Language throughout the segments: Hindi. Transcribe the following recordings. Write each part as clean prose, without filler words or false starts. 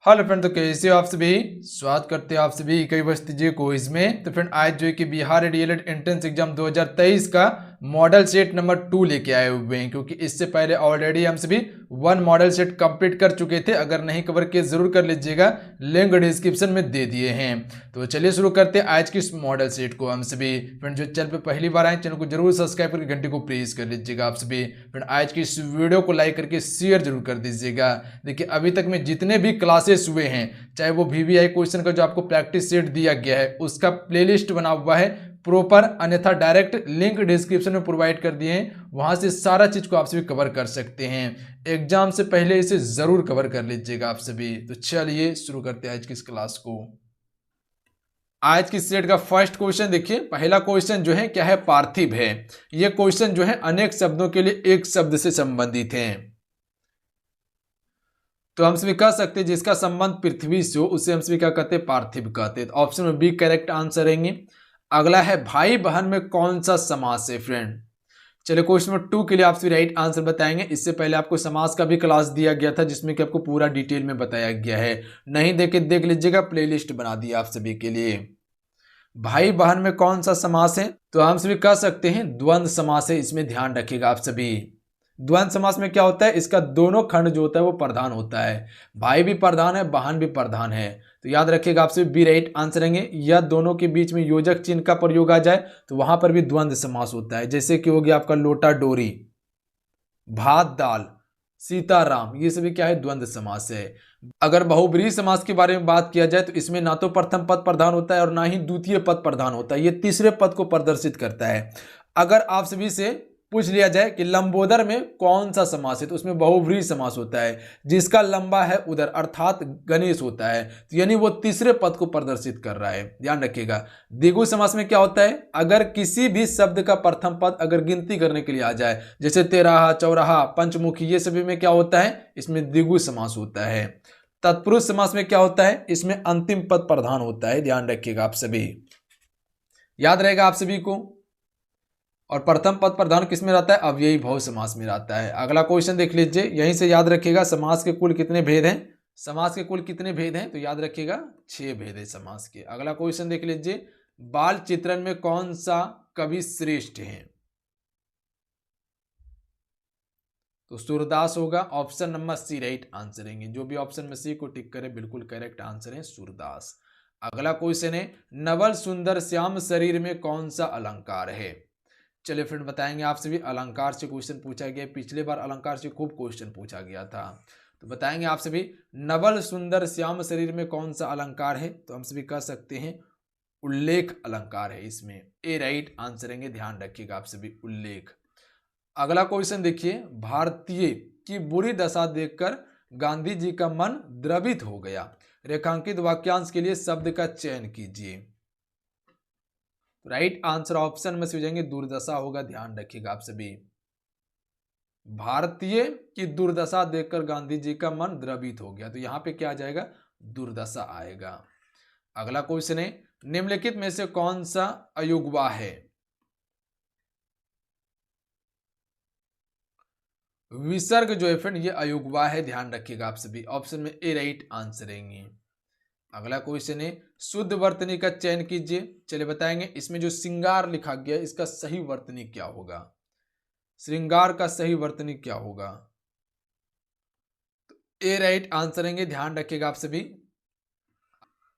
हेलो फ्रेंड, तो कैसे हो आप सभी। स्वागत करते हैं आप सभी कई वर्ष जी क्विज में। तो फ्रेंड आज जो है कि बिहार डीएलएड एंट्रेंस एग्जाम 2023 का मॉडल सेट नंबर 2 लेके आए हुए हैं, क्योंकि इससे पहले ऑलरेडी हम सभी 1 मॉडल सेट कंप्लीट कर चुके थे। अगर नहीं कवर किए जरूर कर लीजिएगा, लिंक डिस्क्रिप्शन में दे दिए हैं। तो चलिए शुरू करते हैं आज की इस मॉडल सेट को। हम सभी फ्रेंड जो चैनल पे पहली बार आए, चैनल को जरूर सब्सक्राइब करके घंटे को प्रेस कर लीजिएगा आप सभी। फ्रेंड आज की इस वीडियो को लाइक करके शेयर जरूर कर दीजिएगा। देखिए अभी तक में जितने भी क्लासेस हुए हैं, चाहे वो वीवीआई क्वेश्चन का जो आपको प्रैक्टिस सेट दिया गया है उसका प्लेलिस्ट बना हुआ है प्रॉपर, अन्यथा डायरेक्ट लिंक डिस्क्रिप्शन में प्रोवाइड कर दिए हैं, वहां से सारा चीज को आप सभी कवर कर सकते हैं। एग्जाम से पहले इसे जरूर कवर कर लीजिएगा आप सभी। तो चलिए शुरू करते हैं आज की इस क्लास को। आज की सेट का फर्स्ट क्वेश्चन देखिए। पहला क्वेश्चन जो है क्या है, पार्थिव है। यह क्वेश्चन जो है अनेक शब्दों के लिए एक शब्द से संबंधित है। तो हम सभी कह सकते हैं जिसका संबंध पृथ्वी से हो उसे हम सभी क्या कहते हैं, पार्थिव कहते हैं। तो ऑप्शन में बी करेक्ट आंसर रहेंगे। अगला है भाई बहन में कौन सा समास है फ्रेंड। चलिए क्वेश्चन नंबर 2 के लिए आप सभी राइट आंसर बताएंगे। इससे पहले आपको समास का भी क्लास दिया गया था जिसमें कि आपको पूरा डिटेल में बताया गया है। नहीं देखे देख लीजिएगा, प्लेलिस्ट बना दिया आप सभी के लिए। भाई बहन में कौन सा समास है, तो हम सभी कह सकते हैं द्वंद्व समास है। इसमें ध्यान रखिएगा आप सभी। द्वंद्व समास में क्या होता है, इसका दोनों खंड जो होता है वो प्रधान होता है। भाई भी प्रधान है, बहन भी प्रधान है। तो याद रखिएगा आपसे बी राइट आंसर रहेंगे। या दोनों के बीच में योजक चिन्ह का प्रयोग आ जाए तो वहां पर भी द्वंद्व समास होता है। जैसे कि हो गया आपका लोटा डोरी, भात दाल, सीताराम, ये सभी क्या है, द्वंद्व समास है। अगर बहुब्रीहि समास के बारे में बात किया जाए तो इसमें ना तो प्रथम पद प्रधान होता है और ना ही द्वितीय पद प्रधान होता है, ये तीसरे पद को प्रदर्शित करता है। अगर आप सभी से पूछ लिया जाए कि लंबोदर में कौन सा समास है, तो उसमें बहुव्रीहि समास होता है। जिसका लंबा है उधर अर्थात गणेश होता है, तो यानी वो तीसरे पद को प्रदर्शित कर रहा है। ध्यान रखिएगा। द्विगु समास में क्या होता है, अगर किसी भी शब्द का प्रथम पद अगर गिनती करने के लिए आ जाए, जैसे तेराहा, चौराहा, पंचमुखी, ये सभी में क्या होता है, इसमें द्विगु समास होता है। तत्पुरुष समास में क्या होता है, इसमें अंतिम पद प्रधान होता है। ध्यान रखिएगा आप सभी, याद रहेगा आप सभी को। और प्रथम पद प्रधान किस में रहता है, अव्ययी भाव समास में रहता है। अगला क्वेश्चन देख लीजिए, यहीं से याद रखिएगा समास के कुल कितने भेद हैं। समास के कुल कितने भेद हैं, तो याद रखिएगा 6 भेद है समास के। अगला क्वेश्चन देख लीजिए, बाल चित्रण में कौन सा कवि श्रेष्ठ है, तो सूरदास होगा। Option number C right answer रहेंगे। जो भी ऑप्शन में सी को टिक करे बिल्कुल करेक्ट आंसर है, सूरदास। अगला क्वेश्चन है, नवल सुंदर श्याम शरीर में कौन सा अलंकार है। चलिए फ्रेंड बताएंगे आप सभी। अलंकार से क्वेश्चन पूछा गया, पिछले बार अलंकार से खूब क्वेश्चन पूछा गया था। तो बताएंगे आप सभी, नवल सुंदर श्याम शरीर में कौन सा अलंकार है, तो हम सभी कह सकते हैं उल्लेख अलंकार है। इसमें ए राइट आंसर रहेंगे। ध्यान रखिएगा आप सभी, उल्लेख। अगला क्वेश्चन देखिए, भारतीय की बुरी दशा देखकर गांधी जी का मन द्रवित हो गया। रेखांकित वाक्यांश के लिए शब्द का चयन कीजिए। राइट आंसर ऑप्शन में से हो जाएंगे दुर्दशा होगा। ध्यान रखिएगा आप सभी। भारतीय की दुर्दशा देखकर गांधी जी का मन द्रवित हो गया, तो यहां पे क्या आ जाएगा, दुर्दशा आएगा। अगला क्वेश्चन है, निम्नलिखित में से कौन सा अयुग्मा है। विसर्ग जो है फ्रेंड ये अयुग्मा है। ध्यान रखिएगा आप सभी। ऑप्शन में ए राइट आंसर रहेंगे। अगला क्वेश्चन है, शुद्ध वर्तनी का चयन कीजिए। चलिए बताएंगे, इसमें जो श्रृंगार लिखा गया है इसका सही वर्तनी क्या होगा। श्रृंगार का सही वर्तनी क्या होगा, तो ए राइट आंसर रहेंगे। ध्यान रखिएगा आप सभी।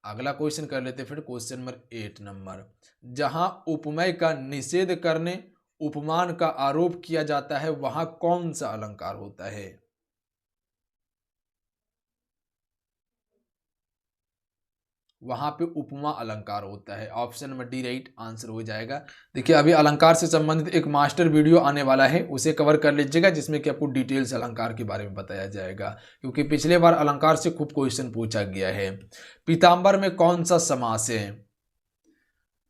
अगला क्वेश्चन कर लेते हैं फिर, क्वेश्चन नंबर 8 नंबर, जहां उपमेय का निषेध करने उपमान का आरोप किया जाता है वहां कौन सा अलंकार होता है। वहां पे उपमा अलंकार होता है। Option number D right answer हो जाएगा। देखिए अभी अलंकार से संबंधित एक मास्टर वीडियो आने वाला है, उसे कवर कर लीजिएगा जिसमें कि आपको डिटेल्स अलंकार के बारे में बताया जाएगा, क्योंकि पिछले बार अलंकार से खूब क्वेश्चन पूछा गया है। पीताम्बर में कौन सा समास है।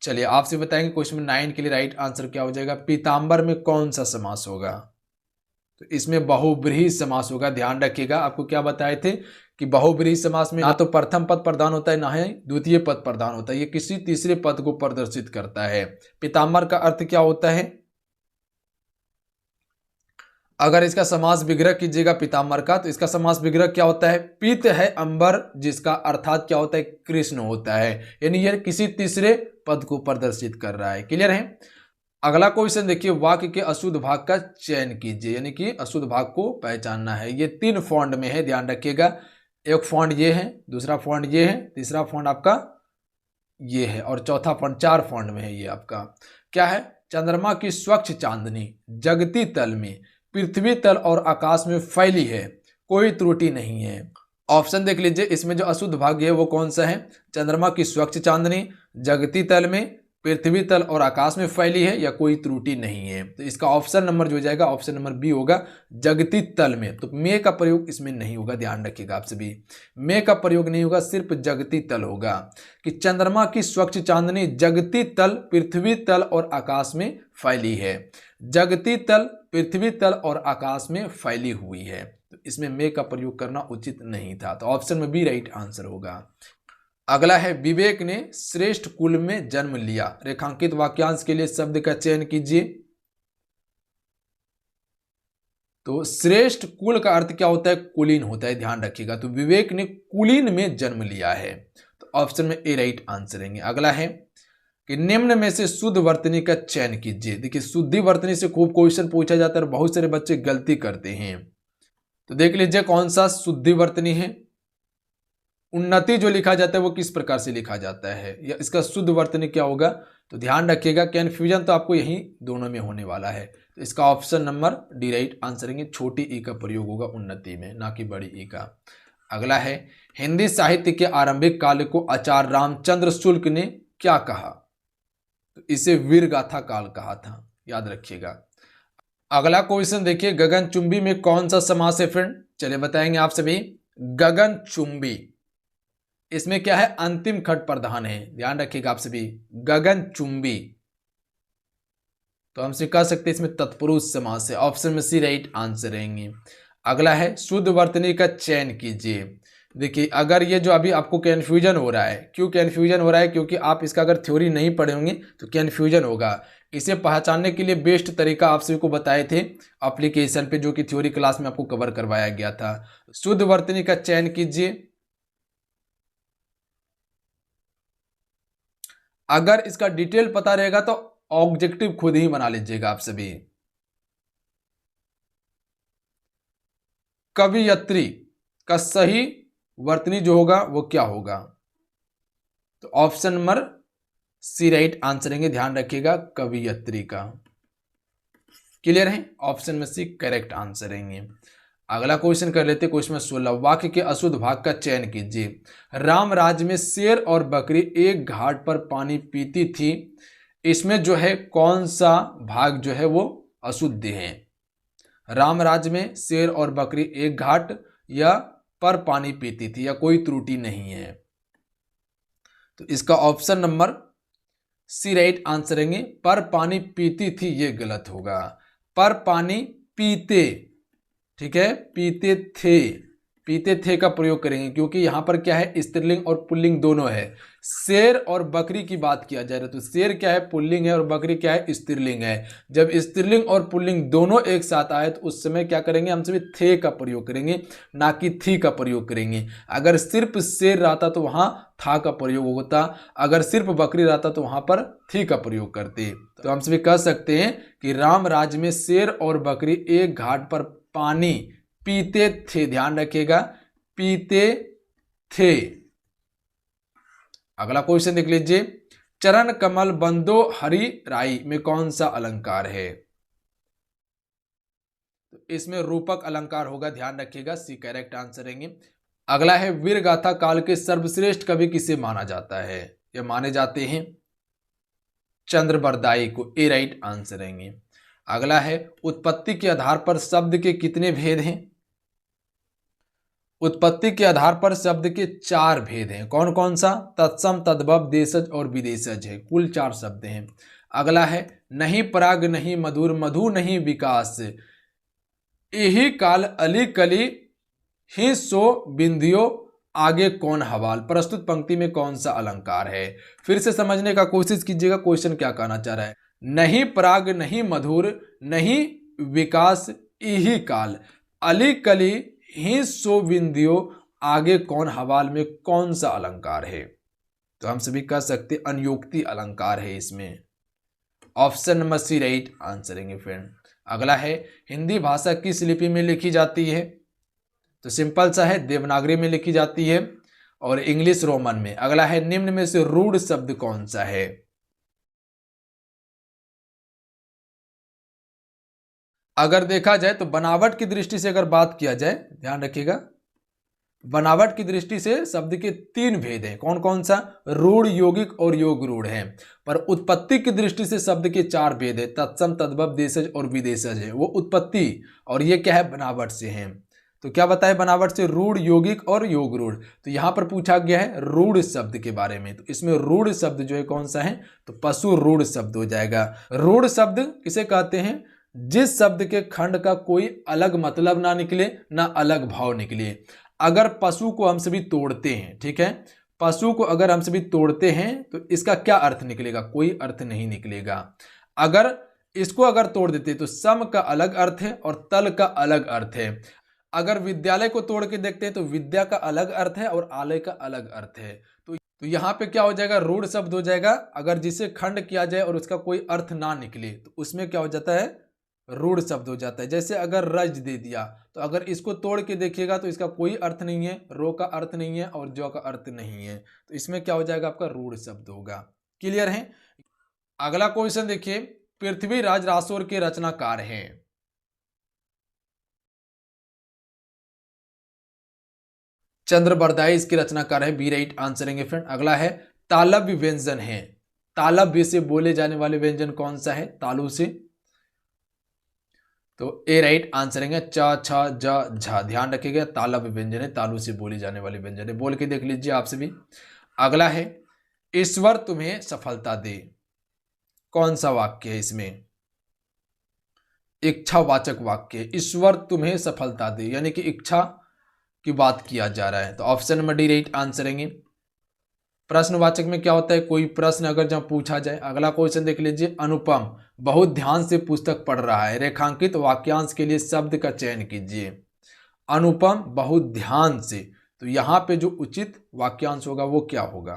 चलिए आपसे बताएंगे क्वेश्चन नंबर 9 के लिए राइट आंसर क्या हो जाएगा, पीताम्बर में कौन सा समास होगा, तो इसमें बहुब्रीहि समास होगा। ध्यान रखिएगा, आपको क्या बताए थे कि बहुब्रीहि समास में ना तो प्रथम पद प्रधान होता है ना ही द्वितीय पद प्रधान होता है, ये किसी तीसरे पद को प्रदर्शित करता है। पीताम्बर का अर्थ क्या होता है, अगर इसका समास विग्रह कीजिएगा पीताम्बर का, तो इसका समास विग्रह क्या होता है? पीत है अंबर, जिसका अर्थात क्या होता है? कृष्ण होता है। यानी यह किसी तीसरे पद को प्रदर्शित कर रहा है। क्लियर है? अगला क्वेश्चन देखिए, वाक्य के अशुद्ध भाग का चयन कीजिए, यानी कि अशुद्ध भाग को पहचानना है। ये 3 फॉन्ट में है, ध्यान रखिएगा। एक फॉन्ट ये है, दूसरा फॉन्ट ये है, तीसरा फॉन्ट आपका ये है, और चौथा फॉन्ट 4 फॉन्ट में है। ये आपका क्या है? चंद्रमा की स्वच्छ चांदनी जगती तल में, पृथ्वी तल और आकाश में फैली है, कोई त्रुटि नहीं है। ऑप्शन देख लीजिए, इसमें जो अशुद्ध भाग है वो कौन सा है? चंद्रमा की स्वच्छ चांदनी जगती तल में, पृथ्वी तल और आकाश में फैली है, या कोई त्रुटि नहीं है। तो इसका ऑप्शन नंबर जो हो जाएगा, ऑप्शन नंबर बी होगा, जगती तल में। तो में का प्रयोग इसमें नहीं होगा, ध्यान रखिएगा आप सभी। में का प्रयोग नहीं होगा, सिर्फ जगती तल होगा, कि चंद्रमा की स्वच्छ चांदनी जगती तल, पृथ्वी तल और आकाश में फैली है। जगती तल, पृथ्वी तल और आकाश में फैली हुई है। तो इसमें में का प्रयोग करना उचित नहीं था। तो ऑप्शन में बी राइट आंसर होगा। अगला है, विवेक ने श्रेष्ठ कुल में जन्म लिया। रेखांकित वाक्यांश के लिए शब्द का चयन कीजिए। तो श्रेष्ठ कुल का अर्थ क्या होता है? कुलीन होता है, ध्यान रखिएगा। तो विवेक ने कुलीन में जन्म लिया है। तो ऑप्शन में ए राइट आंसर है। अगला है कि निम्न में से शुद्ध वर्तनी का चयन कीजिए। देखिए, शुद्धि वर्तनी से खूब क्वेश्चन पूछा जाता है और बहुत सारे बच्चे गलती करते हैं। तो देख लीजिए कौन सा शुद्धि वर्तनी है। उन्नति जो लिखा जाता है वो किस प्रकार से लिखा जाता है, या इसका शुद्ध वर्तनी क्या होगा? तो ध्यान रखिएगा, कन्फ्यूजन तो आपको यही दोनों में होने वाला है। तो इसका option number D right answer है। छोटी ई का प्रयोग होगा उन्नति में, ना कि बड़ी ई का। अगला है, हिंदी साहित्य के आरंभिक काल को आचार्य रामचंद्र शुक्ल ने क्या कहा? तो इसे वीर गाथा काल कहा था, याद रखिएगा। अगला क्वेश्चन देखिए, गगनचुंबी में कौन सा समास है फ्रेंड? चलिए बताएंगे आप सभी। गगनचुंबी, इसमें क्या है? अंतिम खट प्रधान है, ध्यान रखिएगा आप सभी। गगनचुंबी, तो हमसे कह सकते हैं इसमें तत्पुरुष समास है। ऑप्शन में सी राइट आंसर रहेंगे। अगला है, शुद्ध वर्तनी का चयन कीजिए। देखिए, अगर ये जो अभी आपको कन्फ्यूजन हो रहा है, क्यों कन्फ्यूजन हो रहा है? क्योंकि आप इसका अगर थ्योरी नहीं पढ़े होंगे तो कन्फ्यूजन होगा। इसे पहचानने के लिए बेस्ट तरीका आप सभी को बताए थे एप्लीकेशन पे, जो कि थ्योरी क्लास में आपको कवर करवाया गया था। शुद्ध वर्तनी का चयन कीजिए। अगर इसका डिटेल पता रहेगा तो ऑब्जेक्टिव खुद ही बना लीजिएगा आप सभी। कवियत्री का सही वर्तनी जो होगा वो क्या होगा? तो option number C right answer है, ध्यान रखिएगा, कवियत्री का। क्लियर है? ऑप्शन में सी करेक्ट आंसर है। अगला क्वेश्चन कर लेते, क्वेश्चन 16, वाक्य के अशुद्ध भाग का चयन कीजिए। राम राज्य में शेर और बकरी एक घाट पर पानी पीती थी, इसमें जो है कौन सा भाग जो है वो अशुद्ध है? राम राज्य में शेर और बकरी एक घाट या पर पानी पीती थी, या कोई त्रुटि नहीं है। तो इसका option number C right answer है। पर पानी पीती थी ये गलत होगा, पर पानी पीते, ठीक है, पीते थे, पीते थे का प्रयोग करेंगे, क्योंकि यहां पर क्या है? स्त्रीलिंग और पुल्लिंग दोनों है। शेर और बकरी की बात किया जा रहा है, तो शेर क्या है? पुल्लिंग है, और बकरी क्या है? स्त्रीलिंग है। जब स्त्रीलिंग और पुल्लिंग दोनों एक साथ आए तो उस समय क्या करेंगे? हम सभी थे का प्रयोग करेंगे, ना कि थी का प्रयोग करेंगे। अगर सिर्फ शेर रहता तो वहां था का प्रयोग होता, अगर सिर्फ बकरी रहता तो वहां पर थी का प्रयोग करते। तो हम सभी कह सकते हैं कि राम राज्य में शेर और बकरी एक घाट पर पानी पीते थे, ध्यान रखिएगा, पीते थे। अगला क्वेश्चन देख लीजिए, चरण कमल बंदो हरि राई में कौन सा अलंकार है? तो इसमें रूपक अलंकार होगा, ध्यान रखिएगा, सी करेक्ट आंसर है। अगला है, वीर गाथा काल के सर्वश्रेष्ठ कवि किसे माना जाता है? यह माने जाते हैं चंद्रबरदाई को, ए राइट आंसर है। अगला है, उत्पत्ति के आधार पर शब्द के कितने भेद हैं? उत्पत्ति के आधार पर शब्द के 4 भेद हैं। कौन कौन सा? तत्सम, तद्भव, देशज और विदेशज है, कुल 4 शब्द हैं। अगला है, नहीं पराग नहीं मधुर, मधु नहीं विकास, यही काल अली कली ही सो बिंदियो, आगे कौन हवाल। प्रस्तुत पंक्ति में कौन सा अलंकार है? फिर से समझने का कोशिश कीजिएगा, क्वेश्चन क्या कहना चाह रहा है। नहीं पराग नहीं मधुर नहीं विकास, इही काल, अली कली ही सो विंध्यो, आगे कौन हवाल में कौन सा अलंकार है? तो हम सभी कह सकते अनयोक्ति अलंकार है इसमें। Option number C right answer है फ्रेंड। अगला है हिंदी भाषा किस लिपि में लिखी जाती है? तो सिंपल सा है, देवनागरी में लिखी जाती है और इंग्लिश रोमन में। अगला है निम्न में से रूढ़ शब्द कौन सा है? अगर देखा जाए तो बनावट की दृष्टि से अगर बात किया जाए, ध्यान रखिएगा, बनावट की दृष्टि से शब्द के तीन भेद हैं। कौन कौन सा? रूढ़, यौगिक और योग रूढ़ हैं। पर उत्पत्ति की दृष्टि से शब्द के चार भेद है, तत्सम, तद्भव, देशज और विदेशज है। वो उत्पत्ति और ये क्या है? बनावट से हैं। तो क्या बताए बनावट से? रूढ़, यौगिक और योग रूढ़। तो यहां पर पूछा गया है रूढ़ शब्द के बारे में। तो इसमें रूढ़ शब्द जो है कौन सा है? तो पशु रूढ़ शब्द हो जाएगा। रूढ़ शब्द किसे कहते हैं? जिस शब्द के खंड का कोई अलग मतलब ना निकले, ना अलग भाव निकले। अगर पशु को हम सभी तोड़ते हैं, ठीक है, पशु को अगर हम सभी तोड़ते हैं तो इसका क्या अर्थ निकलेगा? कोई अर्थ नहीं निकलेगा। अगर इसको अगर तोड़ देते तो सम का अलग अर्थ है और तल का अलग अर्थ है। अगर विद्यालय को तोड़ के देखते हैं तो विद्या का अलग अर्थ है और आलय का अलग अर्थ है। तो यहाँ पे क्या हो जाएगा? रूढ़ शब्द हो जाएगा। अगर जिसे खंड किया जाए और उसका कोई अर्थ ना निकले तो उसमें क्या हो जाता है? रूढ़ शब्द हो जाता है। जैसे अगर रज दे दिया तो अगर इसको तोड़ के देखिएगा तो इसका कोई अर्थ नहीं है, रो का अर्थ नहीं है और जो का अर्थ नहीं है। तो इसमें क्या हो जाएगा? आपका रूढ़ शब्द होगा। क्लियर है? अगला क्वेश्चन देखिए, पृथ्वीराज रासोर के रचनाकार हैं। चंद्र बरदाई इसके रचनाकार है, बी राइट आंसर है फ्रेंड। अगला है तालव्य व्यंजन है। तालव्य से बोले जाने वाले व्यंजन कौन सा है? तालु से। तो ए राइट आंसर है। च, छ, ज, झ। ध्यान रखिएगा, तालव्य व्यंजन है, तालु से बोली जाने वाले व्यंजन है। बोल के देख लीजिए आप सभी। अगला है ईश्वर तुम्हें सफलता दे। कौन सा वाक्य है इसमें? इच्छावाचक वाक्य। ईश्वर तुम्हें सफलता दे यानी कि इच्छा की बात किया जा रहा है। तो option number D right answer है। प्रश्नवाचक में क्या होता है? कोई प्रश्न अगर जब पूछा जाए। अगला क्वेश्चन देख लीजिए, अनुपम बहुत ध्यान से पुस्तक पढ़ रहा है, रेखांकित वाक्यांश के लिए शब्द का चयन कीजिए। अनुपम बहुत ध्यान से, तो यहां पे जो उचित वाक्यांश होगा वो क्या होगा?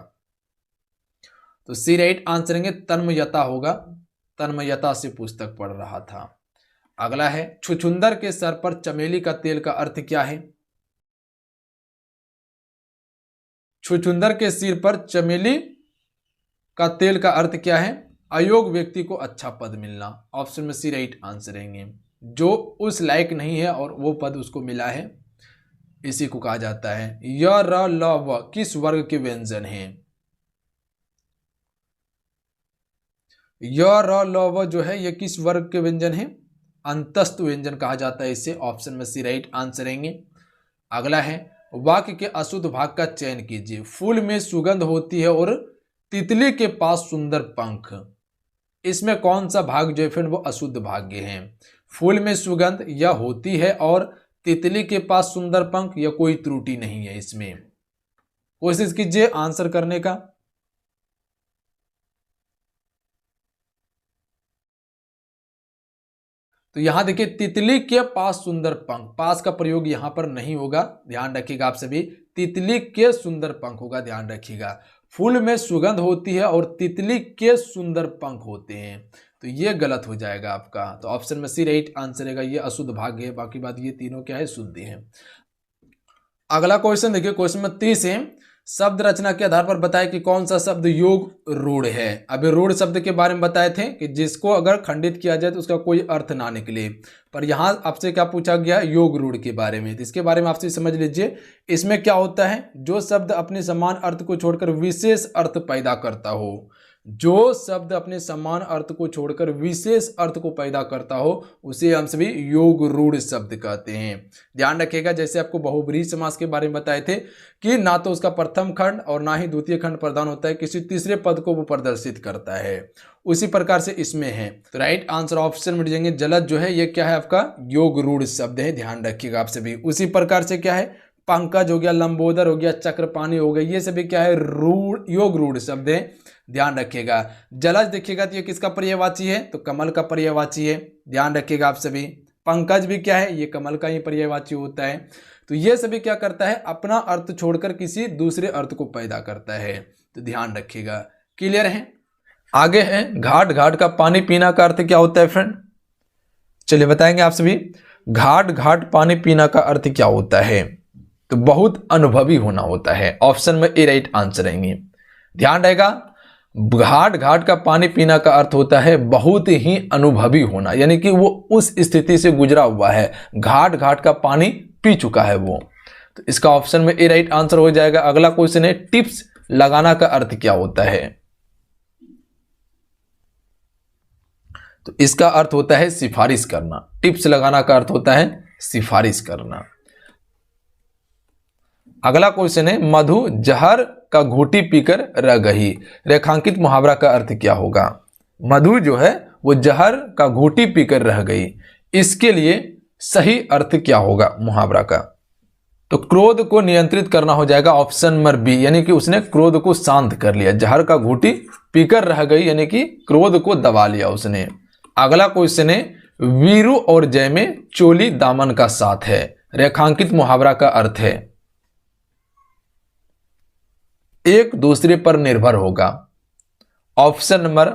तो सी राइट आंसर है, तन्मयता होगा। तन्मयता से पुस्तक पढ़ रहा था। अगला है छुछुंदर के सर पर चमेली का तेल का अर्थ क्या है? छुछुंदर के सिर पर चमेली का तेल का अर्थ क्या है? अयोग्य व्यक्ति को अच्छा पद मिलना। ऑप्शन में सी राइट आंसर रहेंगे। जो उस लायक नहीं है और वो पद उसको मिला है, इसी को कहा जाता है। य, र, ल, व किस वर्ग के व्यंजन हैं? य, र, ल, व जो है ये किस वर्ग के व्यंजन है? अंतस्थ व्यंजन कहा जाता है इसे। ऑप्शन में सी राइट आंसर रहेंगे। अगला है वाक्य के अशुद्ध भाग का चयन कीजिए। फूल में सुगंध होती है और तितली के पास सुंदर पंख। इसमें कौन सा भाग जो है फिर वो अशुद्ध भाग्य है? फूल में सुगंध या होती है और तितली के पास सुंदर पंख, या कोई त्रुटि नहीं है इसमें? कोशिश कीजिए आंसर करने का। तो यहां देखिए, तितली के पास सुंदर पंख, पास का प्रयोग यहां पर नहीं होगा, ध्यान रखिएगा आप सभी। तितली के सुंदर पंख होगा, ध्यान रखिएगा। फूल में सुगंध होती है और तितली के सुंदर पंख होते हैं, तो ये गलत हो जाएगा आपका। तो ऑप्शन में सी राइट आंसर है, ये अशुद्ध भाग्य है। बाकी बात ये तीनों क्या है? शुद्ध है। अगला क्वेश्चन देखिए, क्वेश्चन नंबर 30 है, शब्द रचना के आधार पर बताएं कि कौन सा शब्द योग रूढ़ है। अभी रूढ़ शब्द के बारे में बताए थे कि जिसको अगर खंडित किया जाए तो उसका कोई अर्थ ना निकले, पर यहां आपसे क्या पूछा गया? योग रूढ़ के बारे में। तो इसके बारे में आपसे समझ लीजिए, इसमें क्या होता है? जो शब्द अपने समान अर्थ को छोड़कर विशेष अर्थ पैदा करता हो, जो शब्द अपने समान अर्थ को छोड़कर विशेष अर्थ को पैदा करता हो, उसे हम सभी योग रूढ़ शब्द कहते हैं। ध्यान रखिएगा, जैसे आपको बहुब्रीहि समास के बारे में बताए थे कि ना तो उसका प्रथम खंड और ना ही द्वितीय खंड प्रदान होता है, किसी तीसरे पद को वो प्रदर्शित करता है, उसी प्रकार से इसमें है। तो राइट आंसर ऑप्शन में जाएंगे जलद जो है ये क्या है? आपका योग रूढ़ शब्द है, ध्यान रखिएगा आप सभी। उसी प्रकार से क्या है? पंकज हो गया, लंबोदर हो गया, चक्रपाणी हो गया, ये सभी क्या है? रूढ़, योग रूढ़ शब्द है, ध्यान रखिएगा। जलज देखिएगा तो ये किसका पर्यायवाची है? तो कमल का पर्यायवाची है, ध्यान रखिएगा आप सभी। पंकज भी क्या है, ये कमल का ही पर्यायवाची होता है। तो ये सभी क्या करता है, अपना अर्थ छोड़कर किसी दूसरे अर्थ को पैदा करता है, तो ध्यान रखिएगा। क्लियर है। आगे है घाट घाट का पानी पीना का अर्थ क्या होता है फ्रेंड, चलिए बताएंगे आप सभी। घाट घाट पानी पीना का अर्थ क्या होता है, तो बहुत अनुभवी होना होता है। ऑप्शन में ए राइट आंसर रहेंगे। ध्यान रहेगा, घाट घाट का पानी पीना का अर्थ होता है बहुत ही अनुभवी होना, यानी कि वो उस स्थिति से गुजरा हुआ है, घाट घाट का पानी पी चुका है वो। तो इसका ऑप्शन में ए राइट आंसर हो जाएगा। अगला क्वेश्चन है टिप्स लगाना का अर्थ क्या होता है, तो इसका अर्थ होता है सिफारिश करना। टिप्स लगाना का अर्थ होता है सिफारिश करना। अगला क्वेश्चन है मधु जहर का घूंटी पीकर रह गई, रेखांकित मुहावरा का अर्थ क्या होगा। मधु जो है वो जहर का घूंटी पीकर रह गई, इसके लिए सही अर्थ क्या होगा मुहावरा का, तो क्रोध को नियंत्रित करना हो जाएगा। ऑप्शन नंबर बी, यानी कि उसने क्रोध को शांत कर लिया। जहर का घूंटी पीकर रह गई यानी कि क्रोध को दबा लिया उसने। अगला क्वेश्चन है वीरू और जय में चोली दामन का साथ है, रेखांकित मुहावरा का अर्थ है एक दूसरे पर निर्भर होगा। Option number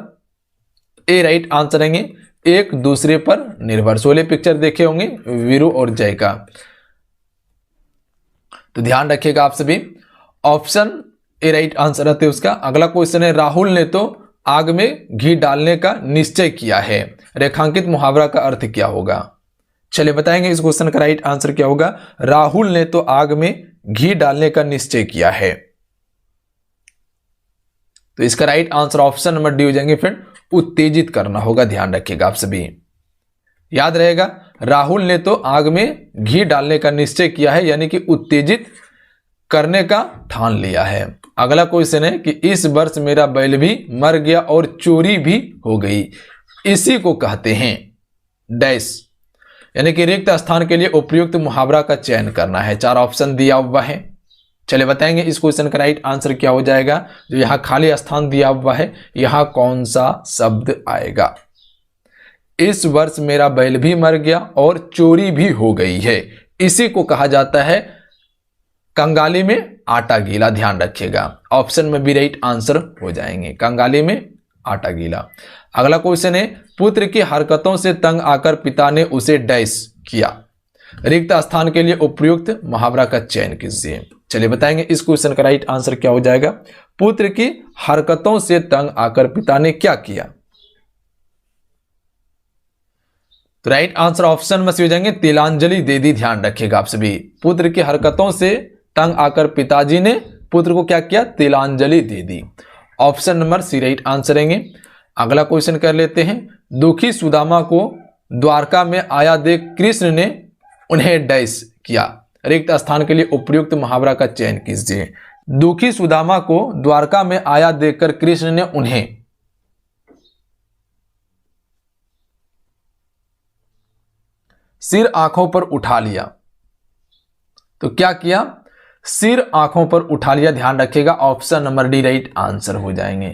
A right answer रहेंगे, एक दूसरे पर निर्भर। शोले पिक्चर देखे होंगे वीरू और जय का, तो ध्यान रखिएगा आप सभी। ऑप्शन ए राइट आंसर रहते उसका। अगला क्वेश्चन है राहुल ने तो आग में घी डालने का निश्चय किया है, रेखांकित मुहावरा का अर्थ क्या होगा। चलिए बताएंगे इस क्वेश्चन का राइट आंसर क्या होगा। राहुल ने तो आग में घी डालने का निश्चय किया है, तो इसका right answer option number D हो जाएंगे फ्रेंड, उत्तेजित करना होगा। ध्यान रखिएगा आप सभी, याद रहेगा राहुल ने तो आग में घी डालने का निश्चय किया है, यानी कि उत्तेजित करने का ठान लिया है। अगला क्वेश्चन है कि इस वर्ष मेरा बैल भी मर गया और चोरी भी हो गई, इसी को कहते हैं डैश, यानी कि रिक्त स्थान के लिए उपयुक्त मुहावरा का चयन करना है। 4 ऑप्शन दिया हुआ है। चलिए बताएंगे इस क्वेश्चन का राइट आंसर क्या हो जाएगा। जो यहां खाली स्थान दिया हुआ है यहां कौन सा शब्द आएगा। इस वर्ष मेरा बैल भी मर गया और चोरी भी हो गई है, इसी को कहा जाता है कंगाली में आटा गीला। ध्यान रखिएगा ऑप्शन में भी राइट आंसर हो जाएंगे, कंगाली में आटा गीला। अगला क्वेश्चन है पुत्र की हरकतों से तंग आकर पिता ने उसे डैश किया, रिक्त स्थान के लिए उपयुक्त मुहावरा का चयन कीजिए। चलिए बताएंगे इस क्वेश्चन का राइट आंसर क्या हो जाएगा। पुत्र की हरकतों से तंग आकर पिता ने क्या किया, तो राइट आंसर ऑप्शन में से हो जाएंगे तिलांजलि दे दी। ध्यान रखिएगा आप सभी, पुत्र की हरकतों से तंग आकर पिताजी ने पुत्र को क्या किया, तिलांजलि दे दी। Option number C right answer रहेंगे। अगला क्वेश्चन कर लेते हैं दुखी सुदामा को द्वारका में आया देख कृष्ण ने उन्हें डैश किया, रिक्त स्थान के लिए उपयुक्त मुहावरा का चयन कीजिए। दुखी सुदामा को द्वारका में आया देखकर कृष्ण ने उन्हें, सिर आंखों पर उठा लिया, तो क्या किया, सिर आंखों पर उठा लिया। ध्यान रखिएगा option number D right answer हो जाएंगे।